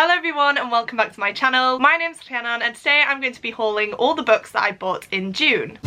Hello everyone and welcome back to my channel. My name's Rhiannon and today I'm going to be hauling all the books that I bought in June.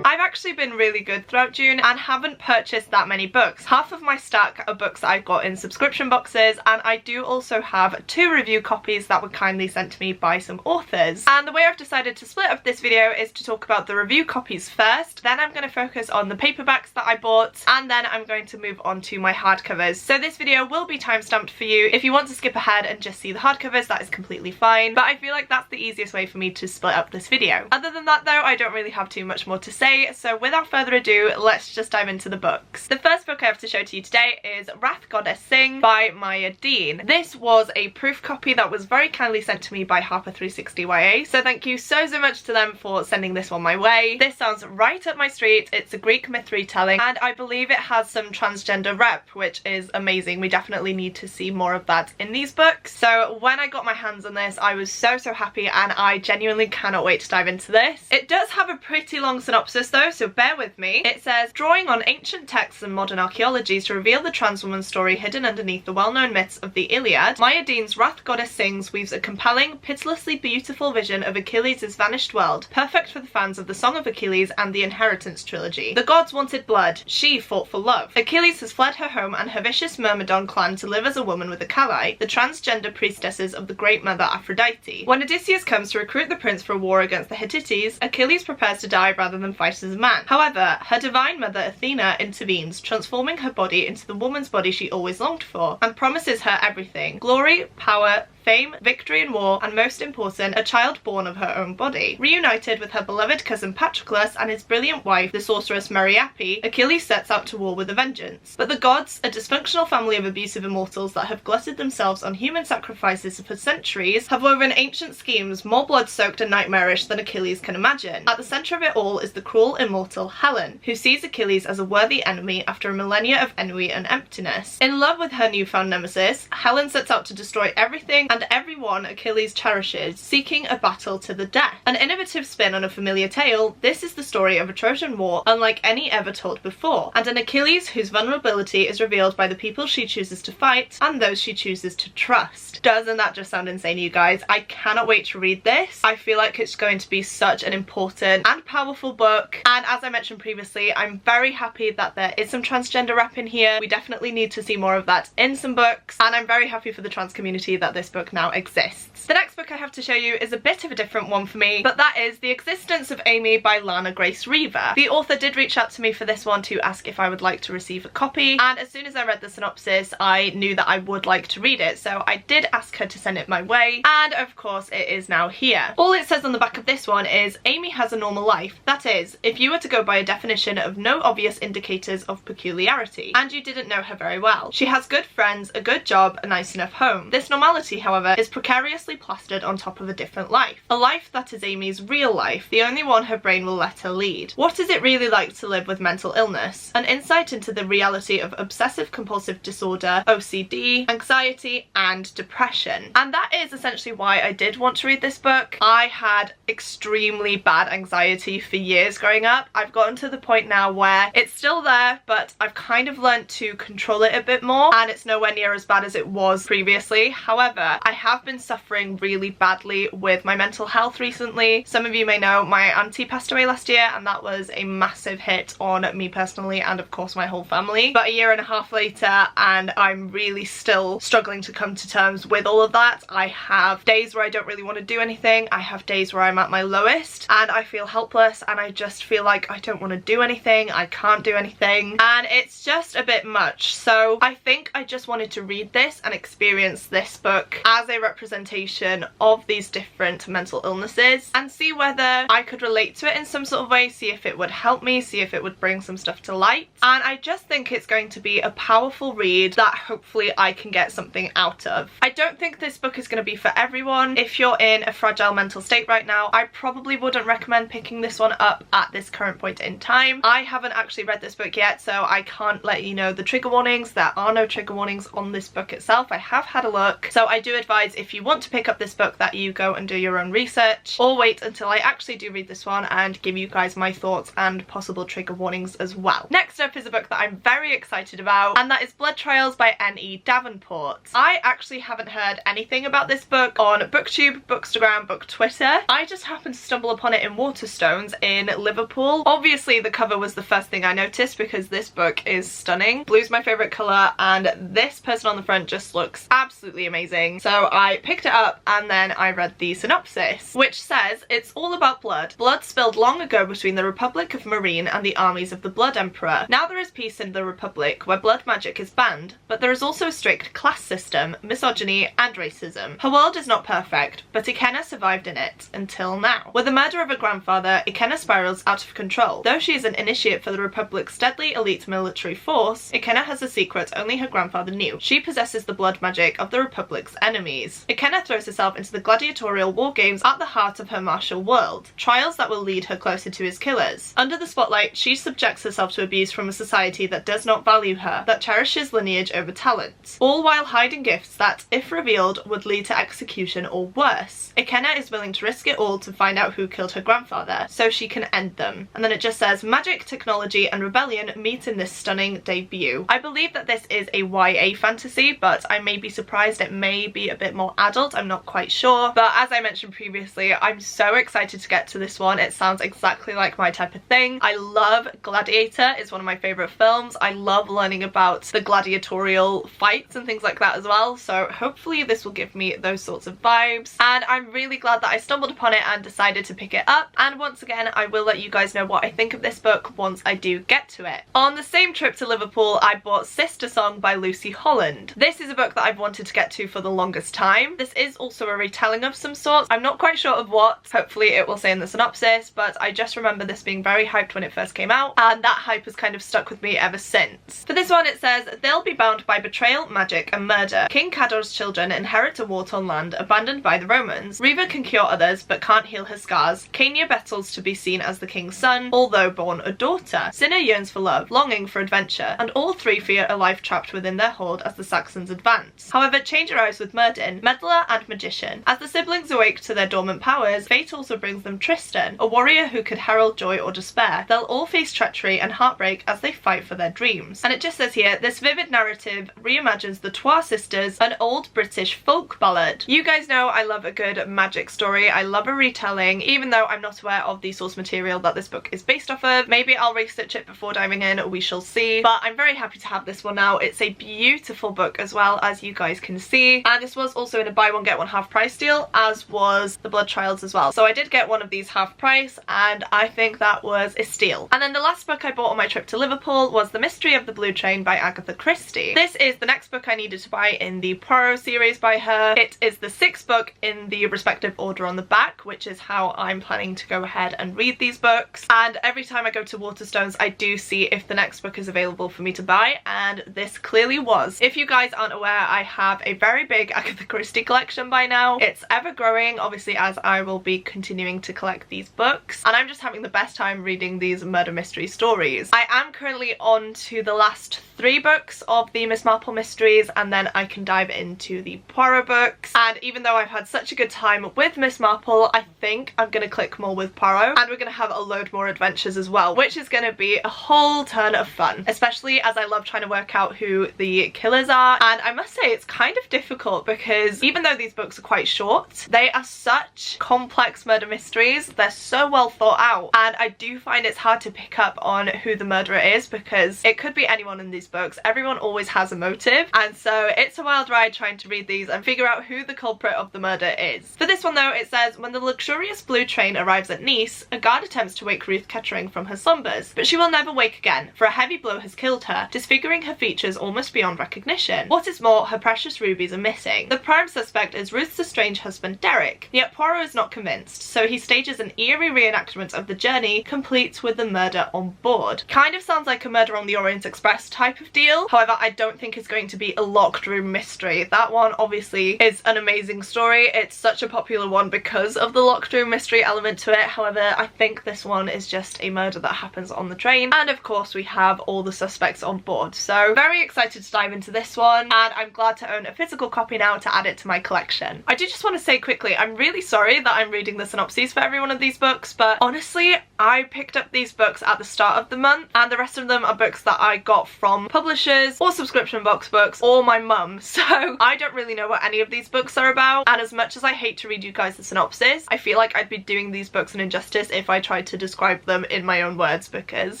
I've actually been really good throughout June and haven't purchased that many books. Half of my stack are books that I got in subscription boxes, and I do also have 2 review copies that were kindly sent to me by some authors. And the way I've decided to split up this video is to talk about the review copies first, then I'm going to focus on the paperbacks that I bought, and then I'm going to move on to my hardcovers. So this video will be timestamped for you. If you want to skip ahead and just see the hardcovers, that is completely fine, but I feel like that's the easiest way for me to split up this video. Other than that though, I don't really have too much more to say, so without further ado, let's just dive into the books. The first book I have to show to you today is Wrath Goddess Sing by Maya Dean. This was a proof copy that was very kindly sent to me by Harper 360 YA, so thank you so much to them for sending this one my way. This sounds right up my street. It's a Greek myth retelling, and I believe it has some transgender rep, which is amazing. We definitely need to see more of that in these books. So when I got my hands on this, I was so happy, and I genuinely cannot wait to dive into this. It does have a pretty long synopsis though, so bear with me. It says, drawing on ancient texts and modern archaeology to reveal the trans woman story hidden underneath the well-known myths of the Iliad, Maya Dean's Wrath Goddess Sings weaves a compelling, pitilessly beautiful vision of Achilles' vanished world, perfect for the fans of the Song of Achilles and the Inheritance trilogy. The gods wanted blood, she fought for love. Achilles has fled her home and her vicious Myrmidon clan to live as a woman with a Calais, the transgender priestesses of the great mother Aphrodite. When Odysseus comes to recruit the prince for a war against the Hittites, Achilles prepares to die rather than fight as a man. However, her divine mother Athena intervenes, transforming her body into the woman's body she always longed for, and promises her everything: glory, power, fame, victory in war, and most important, a child born of her own body. Reunited with her beloved cousin Patroclus and his brilliant wife, the sorceress Meriape, Achilles sets out to war with a vengeance. But the gods, a dysfunctional family of abusive immortals that have glutted themselves on human sacrifices for centuries, have woven ancient schemes more blood-soaked and nightmarish than Achilles can imagine. At the centre of it all is the cruel immortal Helen, who sees Achilles as a worthy enemy after a millennia of ennui and emptiness. In love with her newfound nemesis, Helen sets out to destroy everything and everyone Achilles cherishes, seeking a battle to the death. An innovative spin on a familiar tale, this is the story of a Trojan War unlike any ever told before, and an Achilles whose vulnerability is revealed by the people she chooses to fight and those she chooses to trust. Doesn't that just sound insane, you guys? I cannot wait to read this. I feel like it's going to be such an important and powerful book, and as I mentioned previously, I'm very happy that there is some transgender rep in here. We definitely need to see more of that in some books, and I'm very happy for the trans community that this book now exists. The next book I have to show you is a bit of a different one for me, but that is The Existence of Amy by Lana Grace Reaver. The author did reach out to me for this one to ask if I would like to receive a copy, and as soon as I read the synopsis I knew that I would like to read it, so I did ask her to send it my way, and of course it is now here. All it says on the back of this one is, Amy has a normal life. That is, if you were to go by a definition of no obvious indicators of peculiarity, and you didn't know her very well. She has good friends, a good job, a nice enough home. This normality, however, is precariously plastered on top of a different life. A life that is Amy's real life, the only one her brain will let her lead. What is it really like to live with mental illness? An insight into the reality of obsessive compulsive disorder, OCD, anxiety, and depression. And that is essentially why I did want to read this book. I had extremely bad anxiety for years growing up. I've gotten to the point now where it's still there, but I've kind of learned to control it a bit more, and it's nowhere near as bad as it was previously. However, I have been suffering really badly with my mental health recently. Some of you may know my auntie passed away last year, and that was a massive hit on me personally and of course my whole family. But a year and a half later, and I'm really still struggling to come to terms with all of that. I have days where I don't really want to do anything. I have days where I'm at my lowest and I feel helpless, and I just feel like I don't want to do anything. I can't do anything, and it's just a bit much. So I think I just wanted to read this and experience this book as a representation of these different mental illnesses and see whether I could relate to it in some sort of way, see if it would help me, see if it would bring some stuff to light. And I just think it's going to be a powerful read that hopefully I can get something out of. I don't think this book is going to be for everyone. If you're in a fragile mental state right now, I probably wouldn't recommend picking this one up at this current point in time. I haven't actually read this book yet, so I can't let you know the trigger warnings. There are no trigger warnings on this book itself. I have had a look, so I do advise, if you want to pick up this book, that you go and do your own research, or wait until I actually do read this one and give you guys my thoughts and possible trigger warnings as well. Next up is a book that I'm very excited about, and that is Blood Trials by N.E. Davenport. I actually haven't heard anything about this book on BookTube, Bookstagram, BookTwitter. I just happened to stumble upon it in Waterstones in Liverpool. Obviously the cover was the first thing I noticed because this book is stunning. Blue's my favourite colour, and this person on the front just looks absolutely amazing. So I picked it up and then I read the synopsis, which says it's all about blood. Blood spilled long ago between the Republic of Marine and the armies of the Blood Emperor. Now there is peace in the Republic, where blood magic is banned, but there is also a strict class system, misogyny and racism. Her world is not perfect, but Ikenna survived in it, until now. With the murder of her grandfather, Ikenna spirals out of control. Though she is an initiate for the Republic's deadly elite military force, Ikenna has a secret only her grandfather knew. She possesses the blood magic of the Republic's enemies. Ikenna throws herself into the gladiatorial war games at the heart of her martial world, trials that will lead her closer to his killers. Under the spotlight, she subjects herself to abuse from a society that does not value her, that cherishes lineage over talent, all while hiding gifts that, if revealed, would lead to execution or worse. Ikenna is willing to risk it all to find out who killed her grandfather, so she can end them. And then it just says, magic, technology and rebellion meet in this stunning debut. I believe that this is a YA fantasy, but I may be surprised it may be a bit more adult, I'm not quite sure. But as I mentioned previously, I'm so excited to get to this one. It sounds exactly like my type of thing. I love Gladiator, it's one of my favourite films. I love learning about the gladiatorial fights and things like that as well, so hopefully this will give me those sorts of vibes. And I'm really glad that I stumbled upon it and decided to pick it up, and once again I will let you guys know what I think of this book once I do get to it. On the same trip to Liverpool, I bought Sister Song by Lucy Holland. This is a book that I've wanted to get to for the longest time. This is also a retelling of some sort. I'm not quite sure of what. Hopefully it will say in the synopsis, but I just remember this being very hyped when it first came out, and that hype has kind of stuck with me ever since. For this one it says, they'll be bound by betrayal, magic and murder. King Cador's children inherit a war-torn land abandoned by the Romans. Reva can cure others but can't heal her scars. Kenya battles to be seen as the king's son, although born a daughter. Cinna yearns for love, longing for adventure, and all three fear a life trapped within their hold as the Saxons advance. However, change arrives with Myrddin, meddler and magician. As the siblings awake to their dormant powers, fate also brings them Tristan, a warrior who could herald joy or despair. They'll all face treachery and heartbreak as they fight for their dreams. And it just says here, this vivid narrative reimagines the Trois Sisters, an old British folk ballad. You guys know I love a good magic story. I love a retelling, even though I'm not aware of the source material that this book is based off of. Maybe I'll research it before diving in, we shall see. But I'm very happy to have this one now. It's a beautiful book as well, as you guys can see. And this was also in a buy one get one half price deal, as was the Blood Trials as well. So I did get one of these half price, and I think that was a steal. And then the last book I bought on my trip to Liverpool was The Mystery of the Blue Train by Agatha Christie. This is the next book I needed to buy in the Poirot series by her. It is the 6th book in the respective order on the back, which is how I'm planning to go ahead and read these books. And every time I go to Waterstones, I do see if the next book is available for me to buy, and this clearly was. If you guys aren't aware, I have a very big Agatha Christie collection by now. It's ever growing, obviously, as I will be continuing to collect these books, and I'm just having the best time reading these murder mystery stories. I am currently on to the last 3 books of the Miss Marple mysteries, and then I can dive into the Poirot books. And even though I've had such a good time with Miss Marple, I think I'm gonna click more with Poirot, and we're gonna have a load more adventures as well, which is gonna be a whole ton of fun, especially as I love trying to work out who the killers are. And I must say it's kind of difficult because even though these books are quite short, they are such complex murder mysteries. They're so well thought out, and I do find it's hard to pick up on who the murderer is because it could be anyone in these books. Everyone always has a motive, and so it's a wild ride trying to read these and figure out who the culprit of the murder is. For this one though, it says, when the luxurious blue train arrives at Nice, a guard attempts to wake Ruth Kettering from her slumbers, but she will never wake again, for a heavy blow has killed her, disfiguring her features almost beyond recognition. What is more, her precious rubies are missing. The prime suspect is Ruth's estranged husband Derek, yet Poirot is not convinced, so he stages an eerie reenactment of the journey, complete with the murder on board. Kind of sounds like a Murder on the Orient Express type type of deal. However, I don't think it's going to be a locked room mystery. That one obviously is an amazing story. It's such a popular one because of the locked room mystery element to it. However, I think this one is just a murder that happens on the train, and of course we have all the suspects on board. So very excited to dive into this one, and I'm glad to own a physical copy now to add it to my collection. I do just want to say quickly, I'm really sorry that I'm reading the synopses for every one of these books, but honestly, I picked up these books at the start of the month, and the rest of them are books that I got from publishers or subscription box books or my mum, so I don't really know what any of these books are about. And as much as I hate to read you guys the synopsis, I feel like I'd be doing these books an injustice if I tried to describe them in my own words, because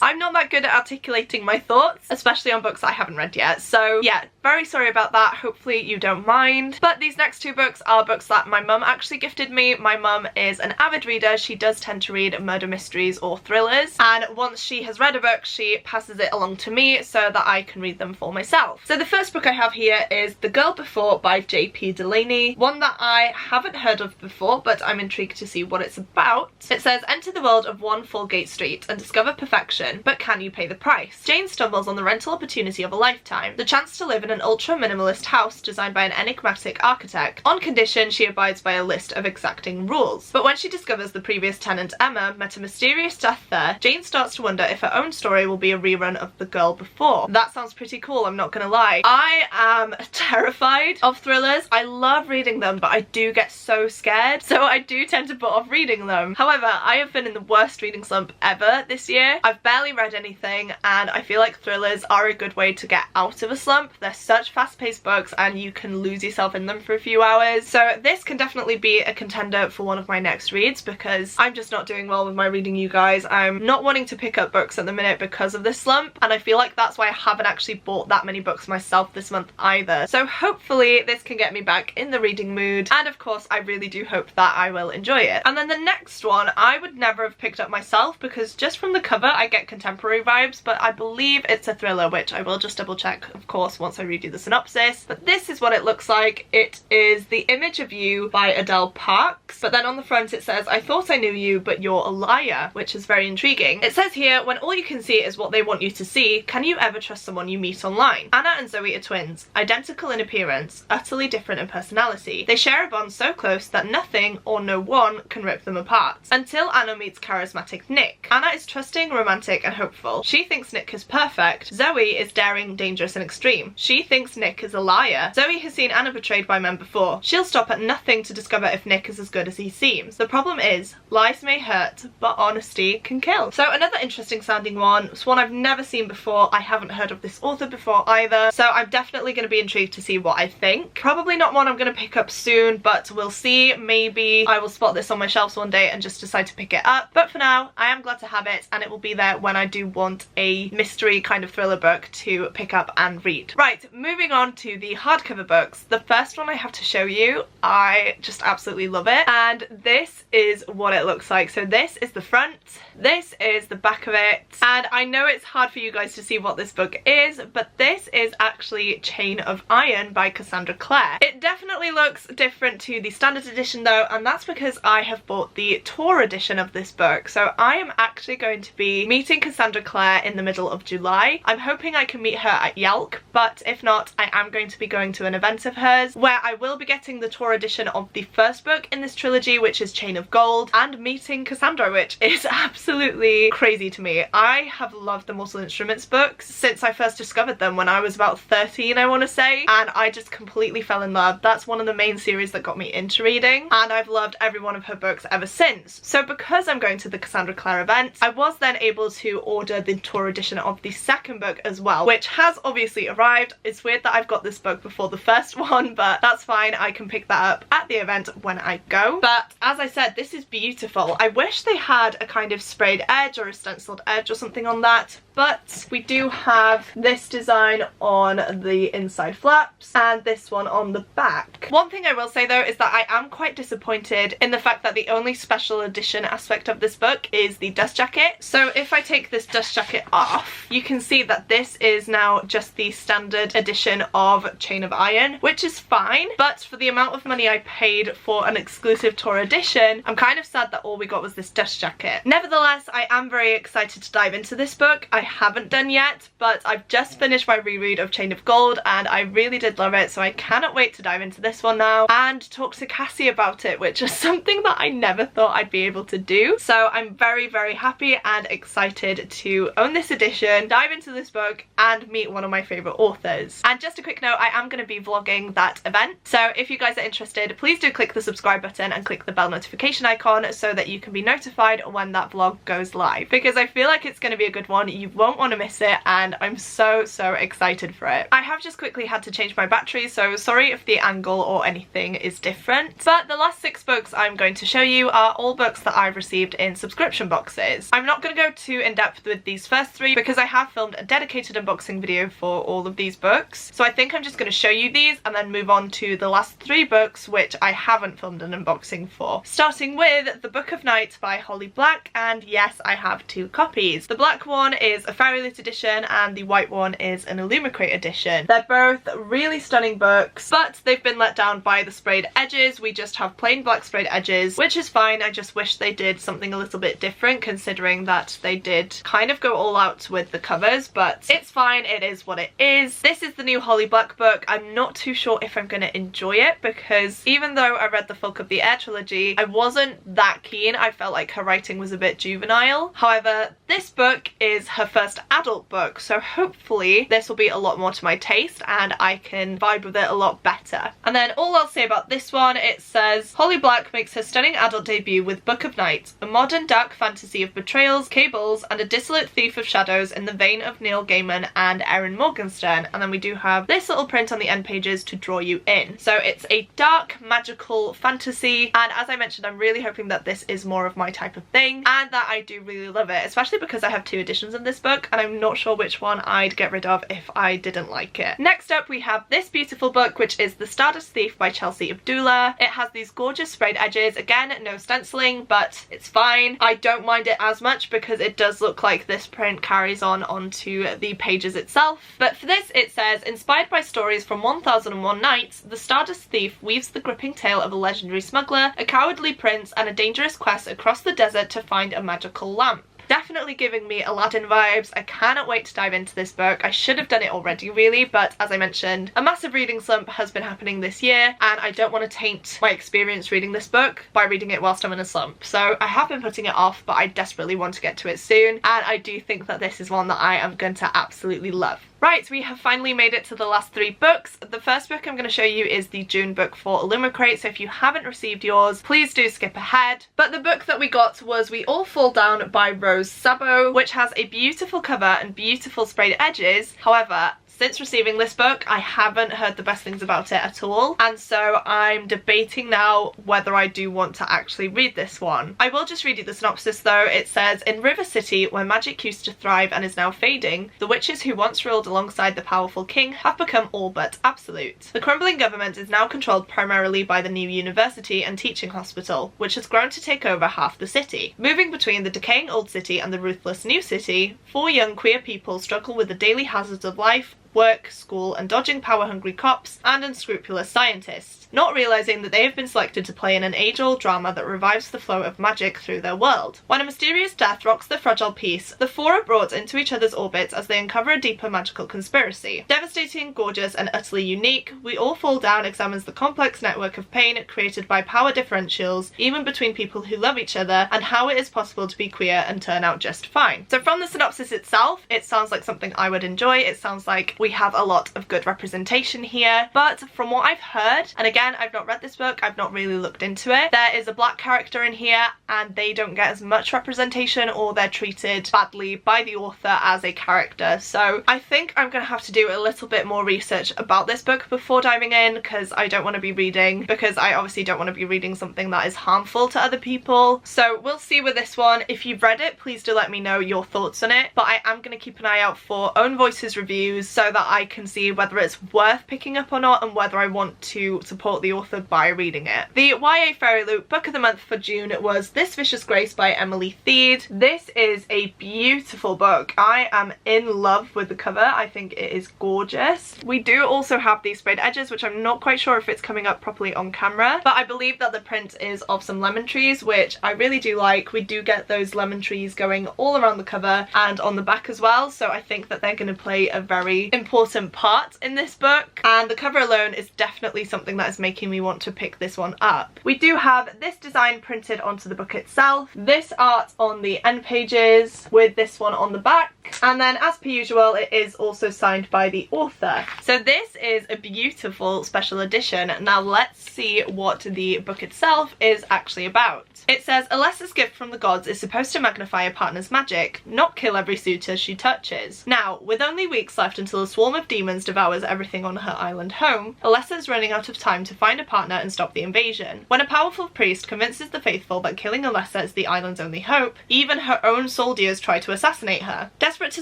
I'm not that good at articulating my thoughts, especially on books that I haven't read yet. So yeah, very sorry about that. Hopefully you don't mind. But these next two books are books that my mum actually gifted me. My mum is an avid reader. She does tend to read murder mysteries or thrillers, and once she has read a book, she passes it along to me so that I can read them for myself. So the first book I have here is The Girl Before by J.P. Delaney, one that I haven't heard of before, but I'm intrigued to see what it's about. It says, enter the world of 1 Falgate Street and discover perfection, but can you pay the price? Jane stumbles on the rental opportunity of a lifetime, the chance to live in an ultra-minimalist house designed by an enigmatic architect, on condition she abides by a list of exacting rules. But when she discovers the previous tenant Emma met a mysterious death there, Jane starts to wonder if her own story will be a rerun of The Girl Before. That sounds pretty cool, I'm not gonna lie. I am terrified of thrillers. I love reading them, but I do get so scared, so I do tend to put off reading them. However, I have been in the worst reading slump ever this year. I've barely read anything, and I feel like thrillers are a good way to get out of a slump. They're such fast-paced books and you can lose yourself in them for a few hours. So this can definitely be a contender for one of my next reads, because I'm just not doing well with my reading, you guys. I'm not wanting to pick up books at the minute because of this slump, and I feel like that's why I haven't actually bought that many books myself this month either. So hopefully this can get me back in the reading mood, and of course I really do hope that I will enjoy it. And then the next one I would never have picked up myself, because just from the cover I get contemporary vibes, but I believe it's a thriller, which I will just double check of course once I read you the synopsis. But this is what it looks like. It is The Image of You by Adele Parks, but then on the front it says, I thought I knew you but you're a liar, which is very intriguing. It says here, when all you can see is what they want you to see, can you ever trust someone you meet online? Anna and Zoe are twins, identical in appearance, utterly different in personality. They share a bond so close that nothing or no one can rip them apart. Until Anna meets charismatic Nick. Anna is trusting, romantic and hopeful. She thinks Nick is perfect. Zoe is daring, dangerous and extreme. She thinks Nick is a liar. Zoe has seen Anna betrayed by men before. She'll stop at nothing to discover if Nick is as good as he seems. The problem is, lies may hurt, but honesty can kill. So another interesting sounding one. It's one I've never seen before. I haven't heard of this author before either, so I'm definitely going to be intrigued to see what I think. Probably not one I'm going to pick up soon, but we'll see. Maybe I will spot this on my shelves one day and just decide to pick it up. But for now, I am glad to have it, and it will be there when I do want a mystery kind of thriller book to pick up and read. Right, moving on to the hardcover books. The first one I have to show you, I just absolutely love it, and this is what it looks like. So this is the front, this is the back of it, and I know it's hard for you guys to see what this book is, but this is actually Chain of Iron by Cassandra Clare. It definitely looks different to the standard edition though, and that's because I have bought the tour edition of this book. So I am actually going to be meeting Cassandra Clare in the middle of July. I'm hoping I can meet her at Yelk, but if not, I am going to be going to an event of hers where I will be getting the tour edition of the first book in this trilogy, which is Chain of Gold, and meeting Cassandra, which is absolutely crazy to me. I have loved the Mortal Instruments books since I first discovered them when I was about 13, I want to say, and I just completely fell in love. That's one of the main series that got me into reading, and I've loved every one of her books ever since. So because I'm going to the Cassandra Clare event, I was then able to order the tour edition of the second book as well, which has obviously arrived. It's weird that I've got this book before the first one, but that's fine. I can pick that up at the event when I go. But as I said, this is beautiful. I wish they had a kind of sprayed edge or a stenciled edge or something on that, but we do have this design on the inside flaps and this one on the back. One thing I will say though is that I am quite disappointed in the fact that the only special edition aspect of this book is the dust jacket. So if I take this dust jacket off, you can see that this is now just the standard edition of Chain of Iron, which is fine, but for the amount of money I paid for an exclusive tour edition, I'm kind of sad that all we got was this dust jacket. Nevertheless, I am very excited to dive into this book. I haven't done yet, but I've just finished my reread of Chain of Gold and I really did love it, so I cannot wait to dive into this one now and talk to Cassie about it, which is something that I never thought I'd be able to do. So I'm very, very happy and excited to own this edition, dive into this book and meet one of my favourite authors. And just a quick note, I am going to be vlogging that event, so if you guys are interested, please do click the subscribe button and click the bell notification icon so that you can be notified when that vlog goes live, because I feel like it's going to be a good one. You won't want to miss it and I'm so excited for it. I have just quickly had to change my battery, so sorry if the angle or anything is different, but the last 6 books I'm going to show you are all books that I've received in subscription boxes. I'm not going to go too in depth with these first 3 because I have filmed a dedicated unboxing video for all of these books, so I think I'm just going to show you these and then move on to the last 3 books which I haven't filmed an unboxing for. Starting with The Book of Night by Holly Black, and yes, I have 2 copies. The black one is a Fairylit edition and the white one is an Illumicrate edition. They're both really stunning books, but they've been let down by the sprayed edges. We just have plain black sprayed edges, which is fine. I just wish they did something a little bit different, considering that they did kind of go all out with the covers, but it's fine, it is what it is. This is the new Holly Black book. I'm not too sure if I'm going to enjoy it because even though I read the Folk of the Air trilogy, I wasn't that keen. I felt like her writing was a bit juvenile. However, this book is her first adult book, so hopefully this will be a lot more to my taste and I can vibe with it a lot better. And then all I'll say about this one, it says, Holly Black makes her stunning adult debut with Book of Night, a modern dark fantasy of betrayals, cables, and a dissolute thief of shadows in the vein of Neil Gaiman and Erin Morgenstern. And then we do have this little print on the end pages to draw you in. So it's a dark, magical fantasy, and as I mentioned, I'm really hoping that this is more of my type of thing and that I do really love it, especially because I have 2 editions of this book and I'm not sure which one I'd get rid of if I didn't like it. Next up we have this beautiful book, which is The Stardust Thief by Chelsea Abdullah. It has these gorgeous sprayed edges, again no stenciling, but it's fine. I don't mind it as much because it does look like this print carries on onto the pages itself. But for this it says, inspired by stories from 1001 Nights, The Stardust Thief weaves the gripping tale of a legendary smuggler, a cowardly prince, and a dangerous quest across the desert to find a magical lamp. Definitely giving me Aladdin vibes. I cannot wait to dive into this book. I should have done it already really, but as I mentioned, a massive reading slump has been happening this year and I don't want to taint my experience reading this book by reading it whilst I'm in a slump. So I have been putting it off, but I desperately want to get to it soon, and I do think that this is one that I am going to absolutely love. Right, we have finally made it to the last 3 books. The first book I'm going to show you is the June book for Illumicrate, so if you haven't received yours, please do skip ahead. But the book that we got was We All Fall Down by Rose Sabo, which has a beautiful cover and beautiful sprayed edges. However, since receiving this book, I haven't heard the best things about it at all, and so I'm debating now whether I do want to actually read this one. I will just read you the synopsis though. It says, in River City, where magic used to thrive and is now fading, the witches who once ruled alongside the powerful king have become all but absolute. The crumbling government is now controlled primarily by the new university and teaching hospital, which has grown to take over half the city. Moving between the decaying old city and the ruthless new city, 4 young queer people struggle with the daily hazards of life, work, school, and dodging power-hungry cops and unscrupulous scientists, not realising that they have been selected to play in an age-old drama that revives the flow of magic through their world. When a mysterious death rocks the fragile peace, the 4 are brought into each other's orbits as they uncover a deeper magical conspiracy. Devastating, gorgeous, and utterly unique, We All Fall Down examines the complex network of pain created by power differentials, even between people who love each other, and how it is possible to be queer and turn out just fine. So from the synopsis itself, it sounds like something I would enjoy. It sounds like we have a lot of good representation here, but from what I've heard, and again, I've not read this book, I've not really looked into it, there is a black character in here and they don't get as much representation, or they're treated badly by the author as a character. So I think I'm gonna have to do a little bit more research about this book before diving in, because I don't want to be reading, because I obviously don't want to be reading something that is harmful to other people. So we'll see with this one. If you've read it, please do let me know your thoughts on it, but I am going to keep an eye out for Own Voices reviews so so that I can see whether it's worth picking up or not and whether I want to support the author by reading it. The YA Fairy Loot book of the month for June was This Vicious Grace by Emily Theed. This is a beautiful book. I am in love with the cover. I think it is gorgeous. We do also have these sprayed edges, which I'm not quite sure if it's coming up properly on camera, but I believe that the print is of some lemon trees, which I really do like. We do get those lemon trees going all around the cover and on the back as well, so I think that they're going to play a very important part in this book, and the cover alone is definitely something that is making me want to pick this one up. We do have this design printed onto the book itself, this art on the end pages with this one on the back, and then as per usual it is also signed by the author. So this is a beautiful special edition. Now let's see what the book itself is actually about. It says, Alessa's gift from the gods is supposed to magnify a partner's magic, not kill every suitor she touches. Now, with only weeks left until a swarm of demons devours everything on her island home, Alessa is running out of time to find a partner and stop the invasion. When a powerful priest convinces the faithful that killing Alessa is the island's only hope, even her own soldiers try to assassinate her. Desperate to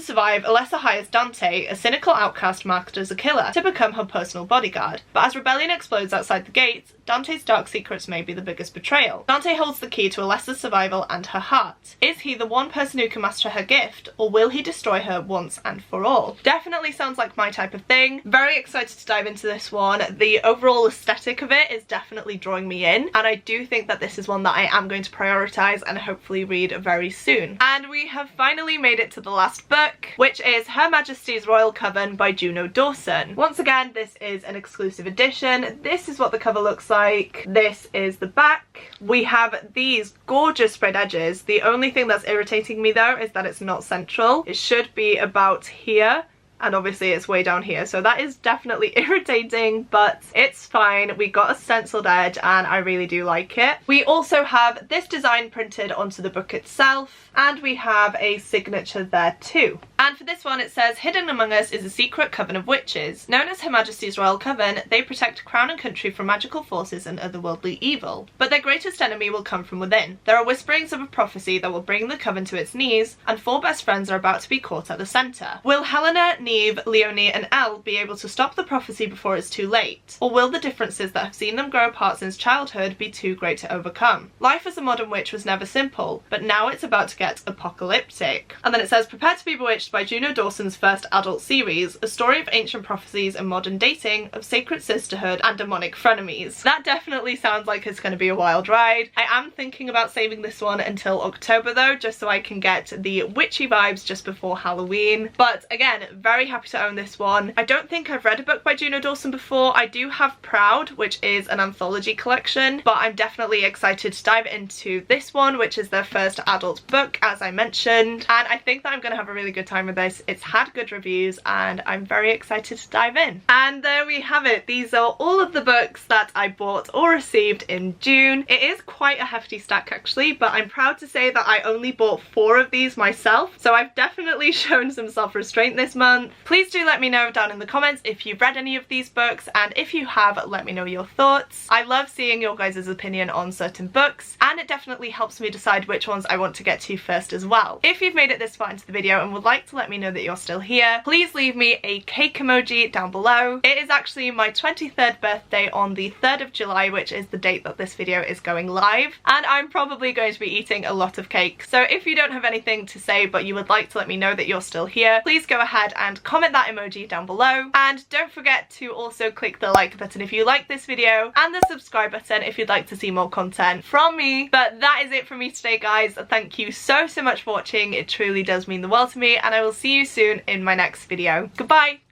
survive, Alessa hires Dante, a cynical outcast marked as a killer, to become her personal bodyguard. But as rebellion explodes outside the gates, Dante's dark secrets may be the biggest betrayal. Dante holds the key to Alessa's survival and her heart. Is he the one person who can master her gift, or will he destroy her once and for all? Definitely sounds like my type of thing. Very excited to dive into this one. The overall aesthetic of it is definitely drawing me in, and I do think that this is one that I am going to prioritise and hopefully read very soon. And we have finally made it to the last book, which is Her Majesty's Royal Coven by Juno Dawson. Once again, this is an exclusive edition. This is what the cover looks like. This is the back. We have these gorgeous sprayed edges. The only thing that's irritating me though is that it's not central. It should be about here, and obviously it's way down here, so that is definitely irritating, but it's fine. We got a stenciled edge and I really do like it. We also have this design printed onto the book itself, and we have a signature there too. And for this one it says, hidden among us is a secret coven of witches. Known as Her Majesty's Royal Coven, they protect crown and country from magical forces and otherworldly evil. But their greatest enemy will come from within. There are whisperings of a prophecy that will bring the coven to its knees, and four best friends are about to be caught at the centre. Will Helena, Neve, Leonie and Elle be able to stop the prophecy before it's too late? Or will the differences that have seen them grow apart since childhood be too great to overcome? Life as a modern witch was never simple, but now it's about to get apocalyptic. And then it says, prepare to be bewitched by Juno Dawson's first adult series, a story of ancient prophecies and modern dating, of sacred sisterhood and demonic frenemies. That definitely sounds like it's going to be a wild ride. I am thinking about saving this one until October though, just so I can get the witchy vibes just before Halloween. But again, very happy to own this one. I don't think I've read a book by Juno Dawson before. I do have Proud, which is an anthology collection, but I'm definitely excited to dive into this one, which is their first adult book, as I mentioned, and I think that I'm going to have a really good time with this. It's had good reviews and I'm very excited to dive in. And there we have it. These are all of the books that I bought or received in June. It is quite a hefty stack actually, but I'm proud to say that I only bought 4 of these myself, so I've definitely shown some self-restraint this month. Please do let me know down in the comments if you've read any of these books, and if you have, let me know your thoughts. I love seeing your guys' opinion on certain books, and it definitely helps me decide which ones I want to get to first as well. If you've made it this far into the video and would like to let me know that you're still here, please leave me a cake emoji down below. It is actually my 23rd birthday on the 3rd of July, which is the date that this video is going live, and I'm probably going to be eating a lot of cake. So if you don't have anything to say but you would like to let me know that you're still here, please go ahead and comment that emoji down below, and don't forget to also click the like button if you like this video, and the subscribe button if you'd like to see more content from me. But that is it from me today guys. Thank you so much for watching. It truly does mean the world to me, and I will see you soon in my next video. Goodbye!